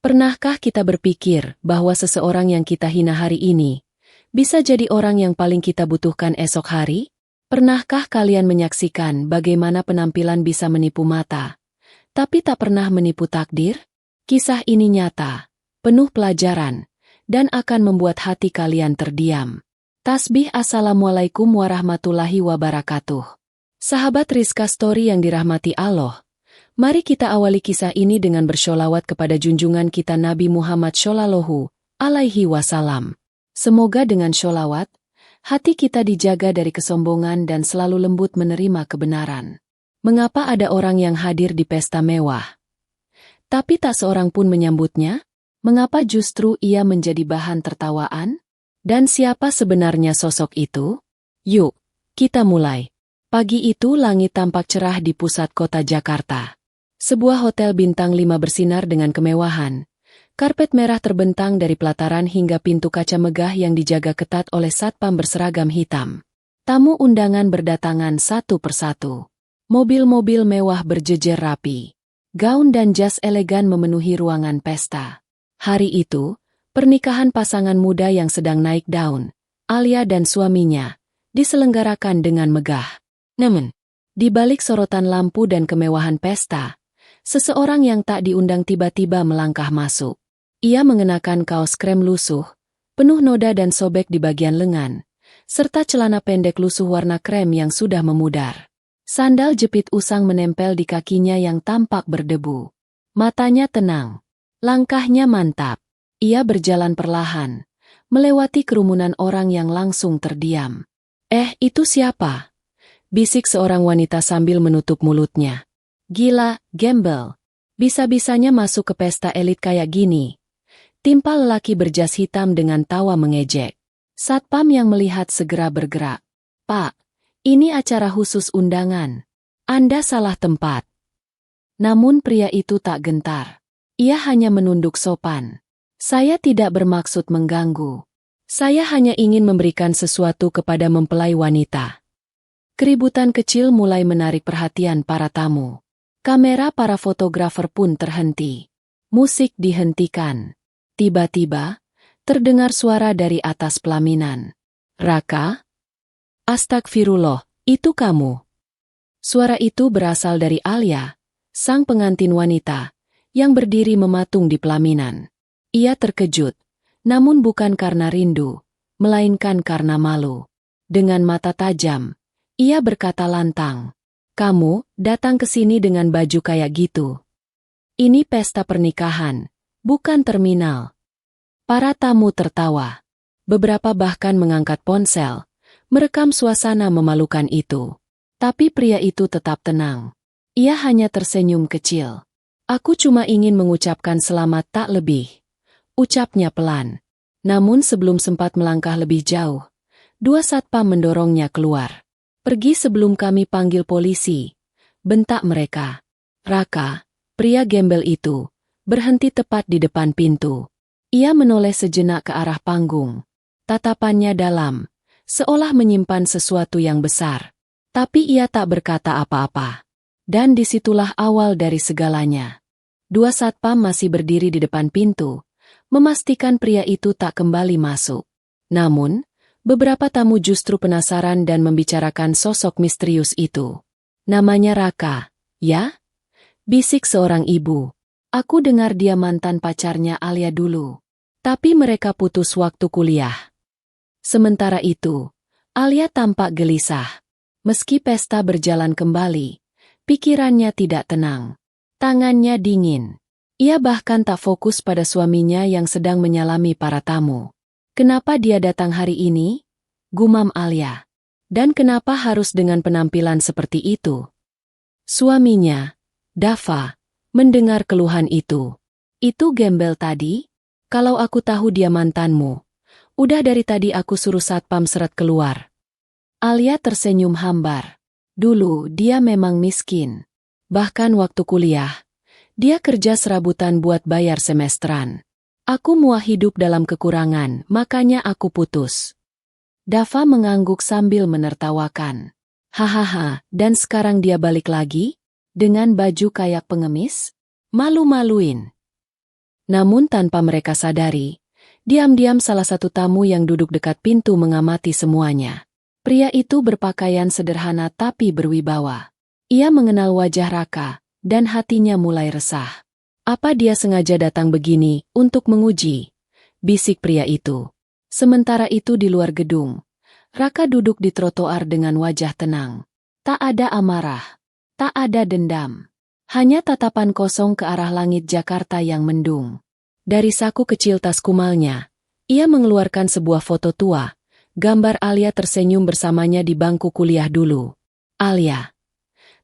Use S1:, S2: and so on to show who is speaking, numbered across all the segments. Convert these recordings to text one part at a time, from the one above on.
S1: Pernahkah kita berpikir bahwa seseorang yang kita hina hari ini bisa jadi orang yang paling kita butuhkan esok hari? Pernahkah kalian menyaksikan bagaimana penampilan bisa menipu mata, tapi tak pernah menipu takdir? Kisah ini nyata, penuh pelajaran, dan akan membuat hati kalian terdiam. Tasbih Assalamualaikum warahmatullahi wabarakatuh. Sahabat Rizka Story yang dirahmati Allah, mari kita awali kisah ini dengan bersholawat kepada junjungan kita Nabi Muhammad Shallallahu Alaihi Wasallam. Semoga dengan sholawat, hati kita dijaga dari kesombongan dan selalu lembut menerima kebenaran. Mengapa ada orang yang hadir di pesta mewah, tapi tak seorang pun menyambutnya? Mengapa justru ia menjadi bahan tertawaan? Dan siapa sebenarnya sosok itu? Yuk, kita mulai. Pagi itu langit tampak cerah di pusat kota Jakarta. Sebuah hotel bintang 5 bersinar dengan kemewahan. Karpet merah terbentang dari pelataran hingga pintu kaca megah yang dijaga ketat oleh satpam berseragam hitam. Tamu undangan berdatangan satu persatu. Mobil-mobil mewah berjejer rapi. Gaun dan jas elegan memenuhi ruangan pesta. Hari itu, pernikahan pasangan muda yang sedang naik daun, Alia dan suaminya, diselenggarakan dengan megah. Namun, di balik sorotan lampu dan kemewahan pesta, seseorang yang tak diundang tiba-tiba melangkah masuk. Ia mengenakan kaos krem lusuh, penuh noda dan sobek di bagian lengan, serta celana pendek lusuh warna krem yang sudah memudar. Sandal jepit usang menempel di kakinya yang tampak berdebu. Matanya tenang, langkahnya mantap. Ia berjalan perlahan, melewati kerumunan orang yang langsung terdiam. Itu siapa?" bisik seorang wanita sambil menutup mulutnya. "Gila, gembel. Bisa-bisanya masuk ke pesta elit kayak gini." Timpal lelaki berjas hitam dengan tawa mengejek. Satpam yang melihat segera bergerak. "Pak, ini acara khusus undangan. Anda salah tempat." Namun pria itu tak gentar. Ia hanya menunduk sopan. "Saya tidak bermaksud mengganggu. Saya hanya ingin memberikan sesuatu kepada mempelai wanita." Keributan kecil mulai menarik perhatian para tamu. Kamera para fotografer pun terhenti. Musik dihentikan. Tiba-tiba, terdengar suara dari atas pelaminan. "Raka? Astagfirullah, itu kamu?" Suara itu berasal dari Alia, sang pengantin wanita, yang berdiri mematung di pelaminan. Ia terkejut, namun bukan karena rindu, melainkan karena malu. Dengan mata tajam, ia berkata lantang, "Kamu datang ke sini dengan baju kayak gitu? Ini pesta pernikahan, bukan terminal." Para tamu tertawa. Beberapa bahkan mengangkat ponsel, merekam suasana memalukan itu. Tapi pria itu tetap tenang. Ia hanya tersenyum kecil. "Aku cuma ingin mengucapkan selamat tak lebih," ucapnya pelan. Namun sebelum sempat melangkah lebih jauh, dua satpam mendorongnya keluar. "Pergi sebelum kami panggil polisi," bentak mereka. Raka, pria gembel itu, berhenti tepat di depan pintu. Ia menoleh sejenak ke arah panggung. Tatapannya dalam, seolah menyimpan sesuatu yang besar. Tapi ia tak berkata apa-apa. Dan disitulah awal dari segalanya. Dua satpam masih berdiri di depan pintu, memastikan pria itu tak kembali masuk. Namun, beberapa tamu justru penasaran dan membicarakan sosok misterius itu. "Namanya Raka, ya?" bisik seorang ibu. "Aku dengar dia mantan pacarnya Alia dulu. Tapi mereka putus waktu kuliah." Sementara itu, Alia tampak gelisah. Meski pesta berjalan kembali, pikirannya tidak tenang. Tangannya dingin. Ia bahkan tak fokus pada suaminya yang sedang menyalami para tamu. "Kenapa dia datang hari ini?" gumam Alia. "Dan kenapa harus dengan penampilan seperti itu?" Suaminya, Dava, mendengar keluhan itu. "Itu gembel tadi? Kalau aku tahu dia mantanmu, udah dari tadi aku suruh satpam seret keluar." Alia tersenyum hambar. Dulu dia memang miskin. Bahkan waktu kuliah, dia kerja serabutan buat bayar semesteran. "Aku muak hidup dalam kekurangan, makanya aku putus." Dava mengangguk sambil menertawakan. "Hahaha, dan sekarang dia balik lagi? Dengan baju kayak pengemis? Malu-maluin." Namun tanpa mereka sadari, diam-diam salah satu tamu yang duduk dekat pintu mengamati semuanya. Pria itu berpakaian sederhana tapi berwibawa. Ia mengenal wajah Raka, dan hatinya mulai resah. Apa dia sengaja datang begini untuk menguji? Bisik pria itu. Sementara itu di luar gedung, Raka duduk di trotoar dengan wajah tenang. Tak ada amarah, tak ada dendam. Hanya tatapan kosong ke arah langit Jakarta yang mendung. Dari saku kecil tas kumalnya, ia mengeluarkan sebuah foto tua, gambar Alia tersenyum bersamanya di bangku kuliah dulu. Alia,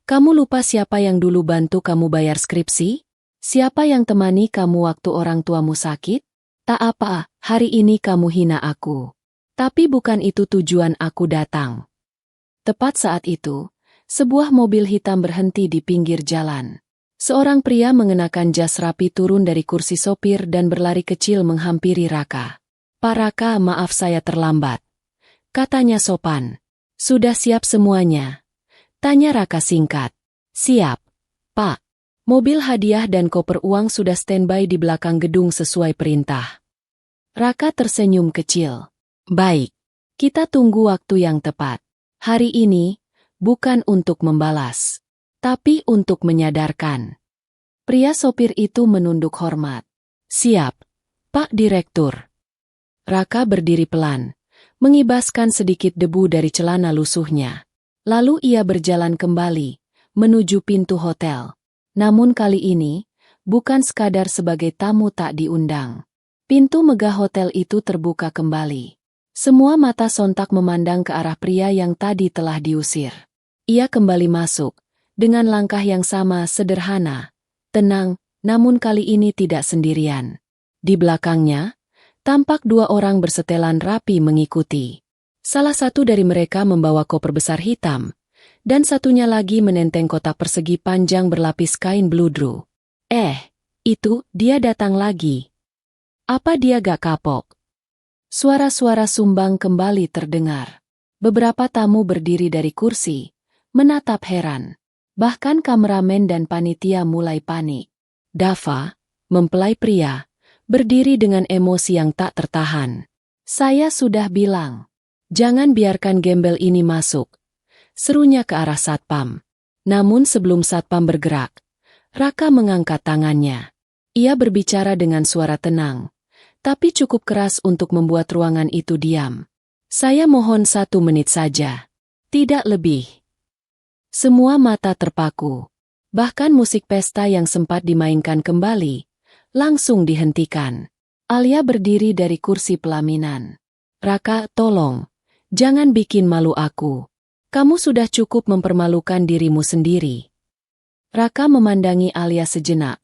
S1: kamu lupa siapa yang dulu bantu kamu bayar skripsi? Siapa yang temani kamu waktu orang tuamu sakit? Tak apa, hari ini kamu hina aku. Tapi bukan itu tujuan aku datang. Tepat saat itu, sebuah mobil hitam berhenti di pinggir jalan. Seorang pria mengenakan jas rapi turun dari kursi sopir dan berlari kecil menghampiri Raka. Pak Raka, maaf saya terlambat. Katanya sopan. Sudah siap semuanya? Tanya Raka singkat. Siap, Pak. Mobil hadiah dan koper uang sudah standby di belakang gedung sesuai perintah. Raka tersenyum kecil. Baik, kita tunggu waktu yang tepat. Hari ini, bukan untuk membalas, tapi untuk menyadarkan. Pria sopir itu menunduk hormat. Siap, Pak Direktur. Raka berdiri pelan, mengibaskan sedikit debu dari celana lusuhnya. Lalu ia berjalan kembali, menuju pintu hotel. Namun kali ini, bukan sekadar sebagai tamu tak diundang. Pintu megah hotel itu terbuka kembali. Semua mata sontak memandang ke arah pria yang tadi telah diusir. Ia kembali masuk, dengan langkah yang sama sederhana, tenang, namun kali ini tidak sendirian. Di belakangnya, tampak dua orang bersetelan rapi mengikuti. Salah satu dari mereka membawa koper besar hitam, dan satunya lagi menenteng kotak persegi panjang berlapis kain bludru. Itu, dia datang lagi. Apa dia gak kapok? Suara-suara sumbang kembali terdengar. Beberapa tamu berdiri dari kursi, menatap heran. Bahkan kameramen dan panitia mulai panik. Dava, mempelai pria, berdiri dengan emosi yang tak tertahan. Saya sudah bilang, jangan biarkan gembel ini masuk. Serunya ke arah satpam. Namun sebelum satpam bergerak, Raka mengangkat tangannya. Ia berbicara dengan suara tenang, tapi cukup keras untuk membuat ruangan itu diam. Saya mohon 1 menit saja. Tidak lebih. Semua mata terpaku. Bahkan musik pesta yang sempat dimainkan kembali, langsung dihentikan. Alia berdiri dari kursi pelaminan. Raka, tolong, jangan bikin malu aku. Kamu sudah cukup mempermalukan dirimu sendiri. Raka memandangi Alia sejenak,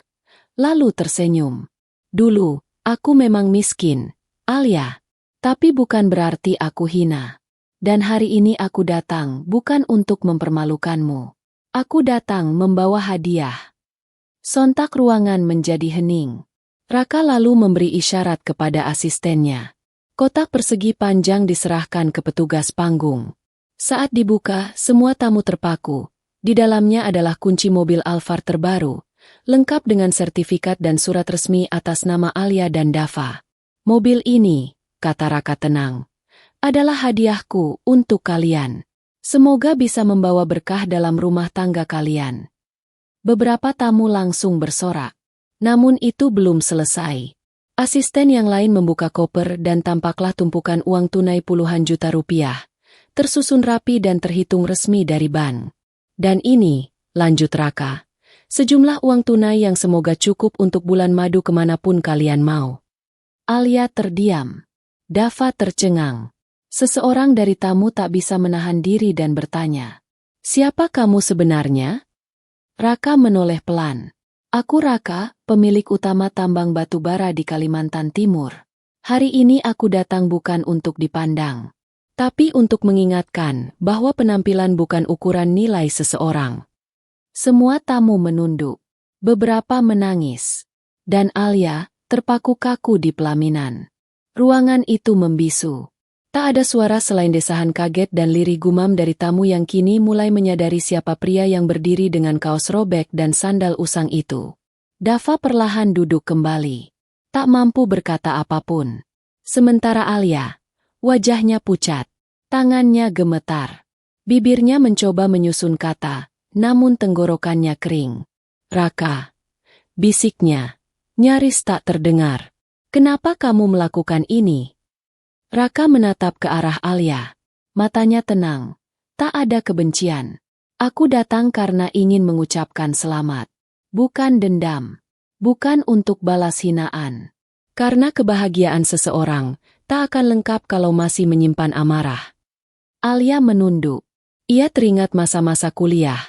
S1: lalu tersenyum. Dulu, aku memang miskin, Alia. Tapi bukan berarti aku hina. Dan hari ini aku datang bukan untuk mempermalukanmu. Aku datang membawa hadiah. Sontak ruangan menjadi hening. Raka lalu memberi isyarat kepada asistennya. Kotak persegi panjang diserahkan ke petugas panggung. Saat dibuka, semua tamu terpaku. Di dalamnya adalah kunci mobil Alphard terbaru, lengkap dengan sertifikat dan surat resmi atas nama Alia dan Dava. Mobil ini, kata Raka tenang, adalah hadiahku untuk kalian. Semoga bisa membawa berkah dalam rumah tangga kalian. Beberapa tamu langsung bersorak. Namun itu belum selesai. Asisten yang lain membuka koper dan tampaklah tumpukan uang tunai puluhan juta rupiah, tersusun rapi dan terhitung resmi dari bank. Dan ini, lanjut Raka, sejumlah uang tunai yang semoga cukup untuk bulan madu kemanapun kalian mau. Alia terdiam. Dava tercengang. Seseorang dari tamu tak bisa menahan diri dan bertanya, siapa kamu sebenarnya? Raka menoleh pelan. Aku Raka, pemilik utama tambang batu bara di Kalimantan Timur. Hari ini aku datang bukan untuk dipandang, tapi untuk mengingatkan bahwa penampilan bukan ukuran nilai seseorang. Semua tamu menunduk. Beberapa menangis. Dan Alia terpaku kaku di pelaminan. Ruangan itu membisu. Tak ada suara selain desahan kaget dan lirih gumam dari tamu yang kini mulai menyadari siapa pria yang berdiri dengan kaos robek dan sandal usang itu. Dava perlahan duduk kembali. tak mampu berkata apapun. Sementara Alia, wajahnya pucat, tangannya gemetar. Bibirnya mencoba menyusun kata, namun tenggorokannya kering. Raka, bisiknya, nyaris tak terdengar. Kenapa kamu melakukan ini? Raka menatap ke arah Alia. Matanya tenang. Tak ada kebencian. Aku datang karena ingin mengucapkan selamat. Bukan dendam. Bukan untuk balas hinaan. Karena kebahagiaan seseorang tak akan lengkap kalau masih menyimpan amarah. Alia menunduk. Ia teringat masa-masa kuliah.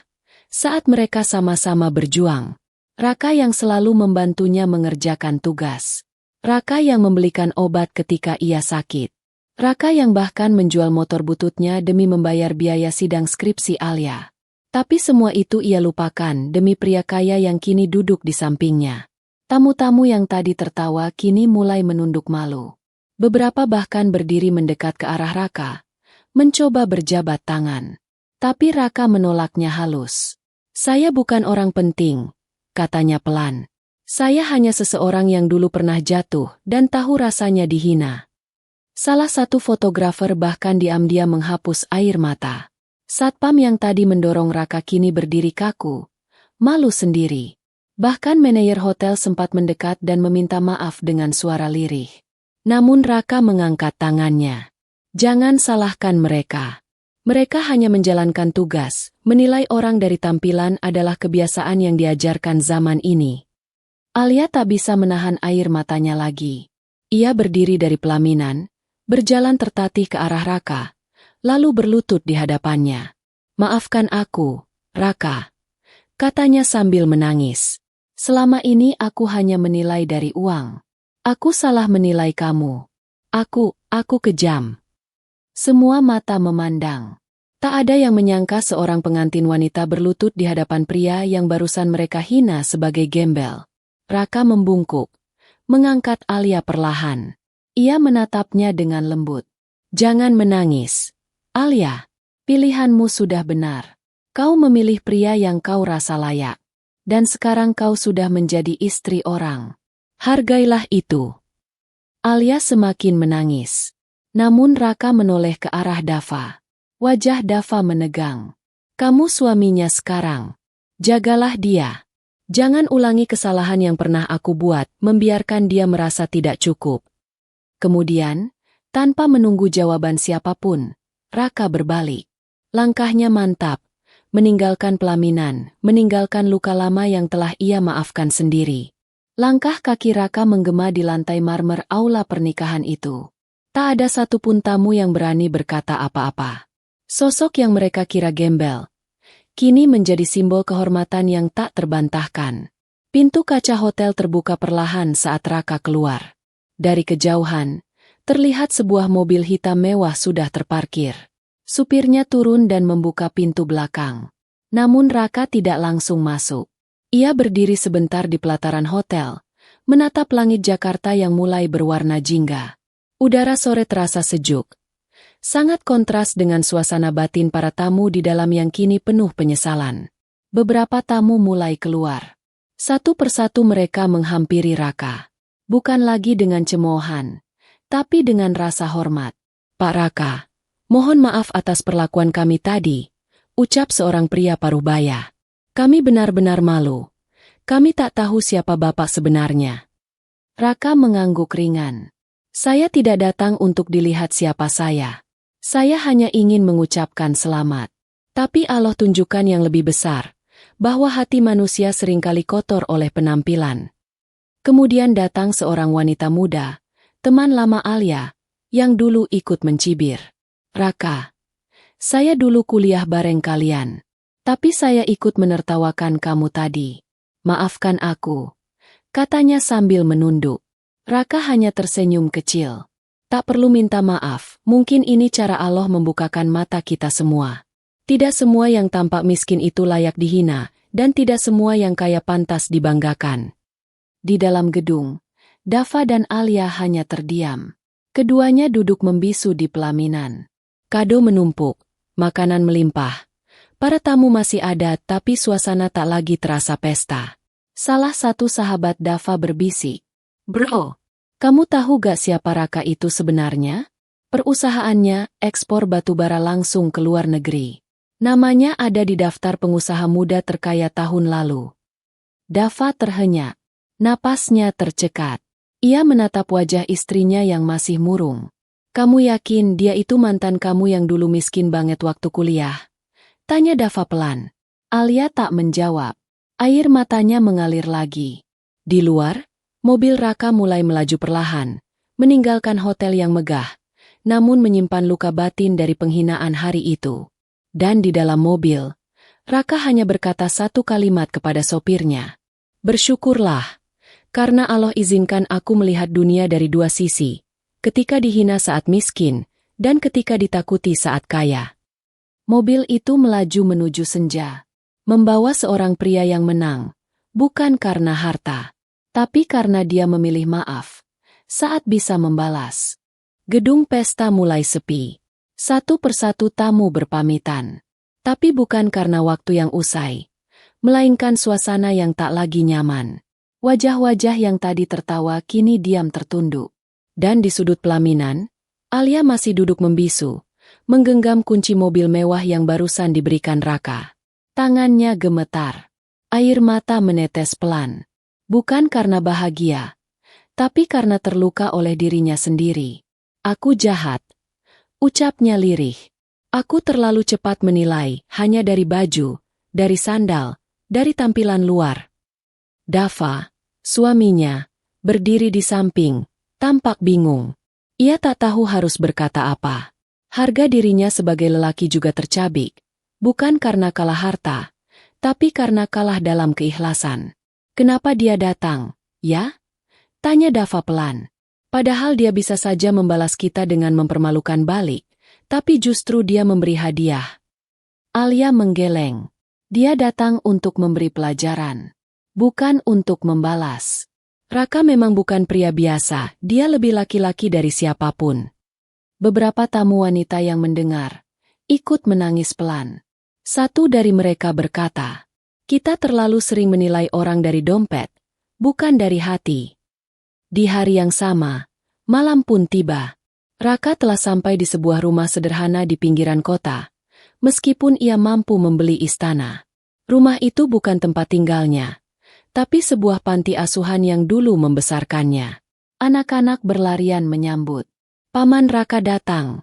S1: Saat mereka sama-sama berjuang. Raka yang selalu membantunya mengerjakan tugas. Raka yang membelikan obat ketika ia sakit. Raka yang bahkan menjual motor bututnya demi membayar biaya sidang skripsi Alia. Tapi semua itu ia lupakan demi pria kaya yang kini duduk di sampingnya. Tamu-tamu yang tadi tertawa kini mulai menunduk malu. Beberapa bahkan berdiri mendekat ke arah Raka, mencoba berjabat tangan. Tapi Raka menolaknya halus. Saya bukan orang penting, katanya pelan. Saya hanya seseorang yang dulu pernah jatuh dan tahu rasanya dihina. Salah satu fotografer bahkan diam-diam menghapus air mata. Satpam yang tadi mendorong Raka kini berdiri kaku, malu sendiri. Bahkan manajer hotel sempat mendekat dan meminta maaf dengan suara lirih. Namun Raka mengangkat tangannya. Jangan salahkan mereka. Mereka hanya menjalankan tugas, menilai orang dari tampilan adalah kebiasaan yang diajarkan zaman ini. Alia tak bisa menahan air matanya lagi. Ia berdiri dari pelaminan, berjalan tertatih ke arah Raka, lalu berlutut di hadapannya. Maafkan aku, Raka, katanya sambil menangis. Selama ini aku hanya menilai dari uang. Aku salah menilai kamu. Aku kejam. Semua mata memandang. Tak ada yang menyangka seorang pengantin wanita berlutut di hadapan pria yang barusan mereka hina sebagai gembel. Raka membungkuk, mengangkat Alia perlahan. Ia menatapnya dengan lembut. Jangan menangis. Alia, pilihanmu sudah benar. Kau memilih pria yang kau rasa layak. Dan sekarang kau sudah menjadi istri orang. Hargailah itu. Alia semakin menangis. Namun Raka menoleh ke arah Dava. Wajah Dava menegang. Kamu suaminya sekarang. Jagalah dia. Jangan ulangi kesalahan yang pernah aku buat, membiarkan dia merasa tidak cukup. Kemudian, tanpa menunggu jawaban siapapun, Raka berbalik. Langkahnya mantap, meninggalkan pelaminan, meninggalkan luka lama yang telah ia maafkan sendiri. Langkah kaki Raka menggema di lantai marmer aula pernikahan itu. Tak ada satupun tamu yang berani berkata apa-apa. Sosok yang mereka kira gembel, kini menjadi simbol kehormatan yang tak terbantahkan. Pintu kaca hotel terbuka perlahan saat Raka keluar. Dari kejauhan, terlihat sebuah mobil hitam mewah sudah terparkir. Supirnya turun dan membuka pintu belakang. Namun Raka tidak langsung masuk. Ia berdiri sebentar di pelataran hotel, menatap langit Jakarta yang mulai berwarna jingga. Udara sore terasa sejuk. Sangat kontras dengan suasana batin para tamu di dalam yang kini penuh penyesalan. Beberapa tamu mulai keluar. Satu persatu mereka menghampiri Raka. Bukan lagi dengan cemoohan, tapi dengan rasa hormat. Pak Raka, mohon maaf atas perlakuan kami tadi, ucap seorang pria parubaya. Kami benar-benar malu. Kami tak tahu siapa bapak sebenarnya. Raka mengangguk ringan. Saya tidak datang untuk dilihat siapa saya. Saya hanya ingin mengucapkan selamat. Tapi Allah tunjukkan yang lebih besar, bahwa hati manusia seringkali kotor oleh penampilan. Kemudian datang seorang wanita muda, teman lama Alia, yang dulu ikut mencibir. Raka, saya dulu kuliah bareng kalian. Tapi saya ikut menertawakan kamu tadi. Maafkan aku, katanya sambil menunduk. Raka hanya tersenyum kecil. Tak perlu minta maaf, mungkin ini cara Allah membukakan mata kita semua. Tidak semua yang tampak miskin itu layak dihina, dan tidak semua yang kaya pantas dibanggakan. Di dalam gedung, Dava dan Alia hanya terdiam. Keduanya duduk membisu di pelaminan. Kado menumpuk, makanan melimpah. Para tamu masih ada tapi suasana tak lagi terasa pesta. Salah satu sahabat Dava berbisik. Bro, kamu tahu gak siapa Raka itu sebenarnya? Perusahaannya ekspor batubara langsung ke luar negeri. Namanya ada di daftar pengusaha muda terkaya tahun lalu. Dava terhenyak. Napasnya tercekat. Ia menatap wajah istrinya yang masih murung. Kamu yakin dia itu mantan kamu yang dulu miskin banget waktu kuliah? Tanya Dava pelan. Alia tak menjawab. Air matanya mengalir lagi. Di luar, mobil Raka mulai melaju perlahan, meninggalkan hotel yang megah, namun menyimpan luka batin dari penghinaan hari itu. Dan di dalam mobil, Raka hanya berkata satu kalimat kepada sopirnya. Bersyukurlah, karena Allah izinkan aku melihat dunia dari dua sisi, ketika dihina saat miskin, dan ketika ditakuti saat kaya. Mobil itu melaju menuju senja, membawa seorang pria yang menang, bukan karena harta, tapi karena dia memilih maaf, saat bisa membalas. Gedung pesta mulai sepi. Satu persatu tamu berpamitan. Tapi bukan karena waktu yang usai, melainkan suasana yang tak lagi nyaman. Wajah-wajah yang tadi tertawa kini diam tertunduk. Dan di sudut pelaminan, Alia masih duduk membisu, menggenggam kunci mobil mewah yang barusan diberikan Raka. Tangannya gemetar. Air mata menetes pelan. Bukan karena bahagia, tapi karena terluka oleh dirinya sendiri. Aku jahat, ucapnya lirih. Aku terlalu cepat menilai, hanya dari baju, dari sandal, dari tampilan luar. Dava, suaminya, berdiri di samping, tampak bingung. Ia tak tahu harus berkata apa. Harga dirinya sebagai lelaki juga tercabik, bukan karena kalah harta, tapi karena kalah dalam keikhlasan. Kenapa dia datang, ya? Tanya Dava pelan. Padahal dia bisa saja membalas kita dengan mempermalukan balik, tapi justru dia memberi hadiah. Alia menggeleng. Dia datang untuk memberi pelajaran, bukan untuk membalas. Raka memang bukan pria biasa, dia lebih laki-laki dari siapapun. Beberapa tamu wanita yang mendengar, ikut menangis pelan. Satu dari mereka berkata, kita terlalu sering menilai orang dari dompet, bukan dari hati. Di hari yang sama, malam pun tiba. Raka telah sampai di sebuah rumah sederhana di pinggiran kota. Meskipun ia mampu membeli istana, rumah itu bukan tempat tinggalnya, tapi sebuah panti asuhan yang dulu membesarkannya. Anak-anak berlarian menyambut. Paman Raka datang.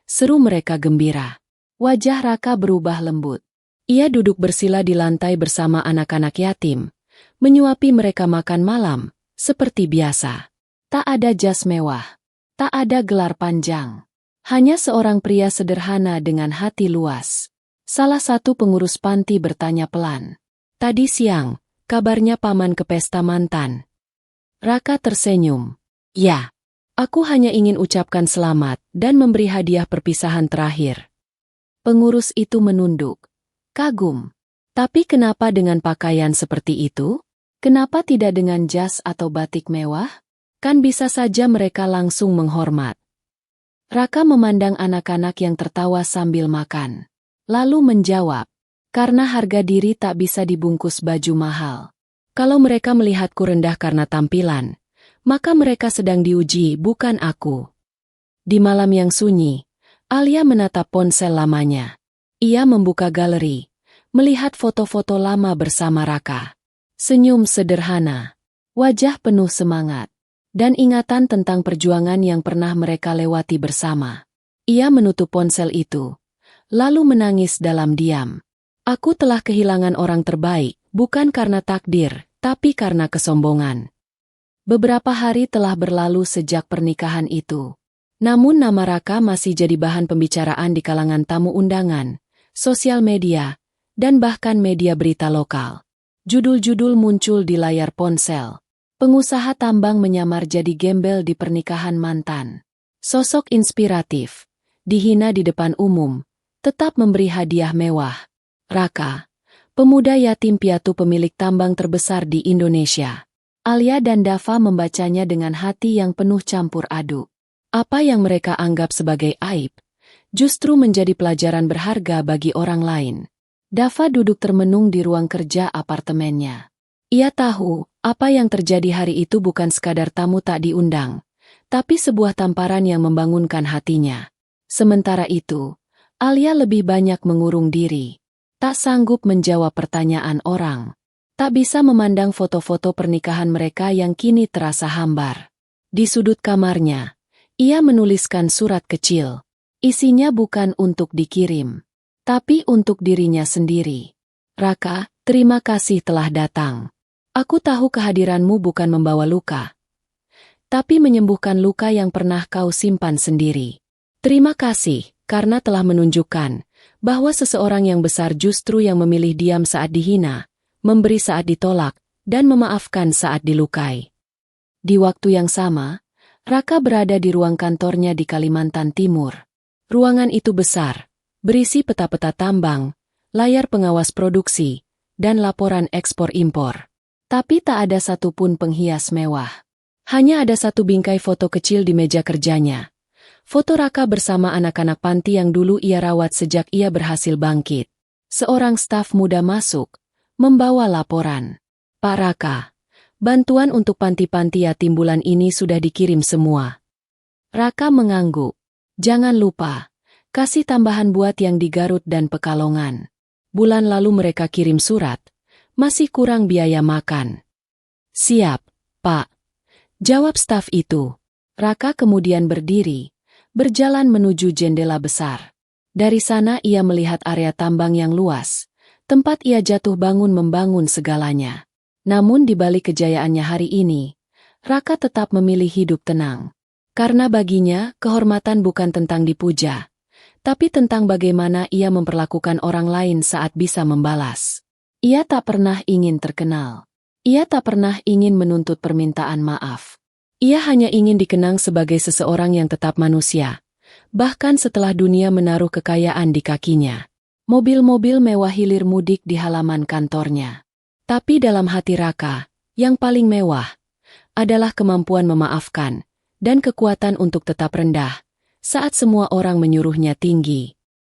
S1: Seru mereka gembira. Wajah Raka berubah lembut. Ia duduk bersila di lantai bersama anak-anak yatim, menyuapi mereka makan malam, seperti biasa. Tak ada jas mewah, tak ada gelar panjang. Hanya seorang pria sederhana dengan hati luas. Salah satu pengurus panti bertanya pelan. Tadi siang, kabarnya paman ke pesta mantan. Raka tersenyum. Ya, aku hanya ingin ucapkan selamat dan memberi hadiah perpisahan terakhir. Pengurus itu menunduk. Kagum. Tapi kenapa dengan pakaian seperti itu? Kenapa tidak dengan jas atau batik mewah? Kan bisa saja mereka langsung menghormat. Raka memandang anak-anak yang tertawa sambil makan. Lalu menjawab, karena harga diri tak bisa dibungkus baju mahal. Kalau mereka melihatku rendah karena tampilan, maka mereka sedang diuji, bukan aku. Di malam yang sunyi, Alia menatap ponsel lamanya. Ia membuka galeri, melihat foto-foto lama bersama Raka. Senyum sederhana, wajah penuh semangat, dan ingatan tentang perjuangan yang pernah mereka lewati bersama. Ia menutup ponsel itu, lalu menangis dalam diam. Aku telah kehilangan orang terbaik, bukan karena takdir, tapi karena kesombongan. Beberapa hari telah berlalu sejak pernikahan itu. Namun nama Raka masih jadi bahan pembicaraan di kalangan tamu undangan, sosial media, dan bahkan media berita lokal. Judul-judul muncul di layar ponsel. Pengusaha tambang menyamar jadi gembel di pernikahan mantan. Sosok inspiratif, dihina di depan umum, tetap memberi hadiah mewah. Raka, pemuda yatim piatu pemilik tambang terbesar di Indonesia. Alia dan Dava membacanya dengan hati yang penuh campur aduk. Apa yang mereka anggap sebagai aib, justru menjadi pelajaran berharga bagi orang lain. Dava duduk termenung di ruang kerja apartemennya. Ia tahu, Apa yang terjadi hari itu bukan sekadar tamu tak diundang, tapi sebuah tamparan yang membangunkan hatinya. Sementara itu, Alia lebih banyak mengurung diri. Tak sanggup menjawab pertanyaan orang. Tak bisa memandang foto-foto pernikahan mereka yang kini terasa hambar. Di sudut kamarnya, ia menuliskan surat kecil. Isinya bukan untuk dikirim, tapi untuk dirinya sendiri. Raka, terima kasih telah datang. Aku tahu kehadiranmu bukan membawa luka, tapi menyembuhkan luka yang pernah kau simpan sendiri. Terima kasih, karena telah menunjukkan bahwa seseorang yang besar justru yang memilih diam saat dihina, memberi saat ditolak, dan memaafkan saat dilukai. Di waktu yang sama, Raka berada di ruang kantornya di Kalimantan Timur. Ruangan itu besar, berisi peta-peta tambang, layar pengawas produksi, dan laporan ekspor-impor. Tapi tak ada satupun penghias mewah. Hanya ada satu bingkai foto kecil di meja kerjanya. Foto Raka bersama anak-anak panti yang dulu ia rawat sejak ia berhasil bangkit. Seorang staf muda masuk, membawa laporan. Pak Raka, bantuan untuk panti-panti yatim bulan ini sudah dikirim semua. Raka mengangguk. Jangan lupa, kasih tambahan buat yang di Garut dan Pekalongan. Bulan lalu mereka kirim surat. Masih kurang biaya makan. Siap, Pak. Jawab staf itu. Raka kemudian berdiri, berjalan menuju jendela besar. Dari sana ia melihat area tambang yang luas, tempat ia jatuh bangun membangun segalanya. Namun di balik kejayaannya hari ini, Raka tetap memilih hidup tenang. Karena baginya, kehormatan bukan tentang dipuja, tapi tentang bagaimana ia memperlakukan orang lain saat bisa membalas. Ia tak pernah ingin terkenal. Ia tak pernah ingin menuntut permintaan maaf. Ia hanya ingin dikenang sebagai seseorang yang tetap manusia. Bahkan setelah dunia menaruh kekayaan di kakinya. Mobil-mobil mewah hilir mudik di halaman kantornya. Tapi dalam hati Raka, yang paling mewah adalah kemampuan memaafkan dan kekuatan untuk tetap rendah saat semua orang menyuruhnya tinggi.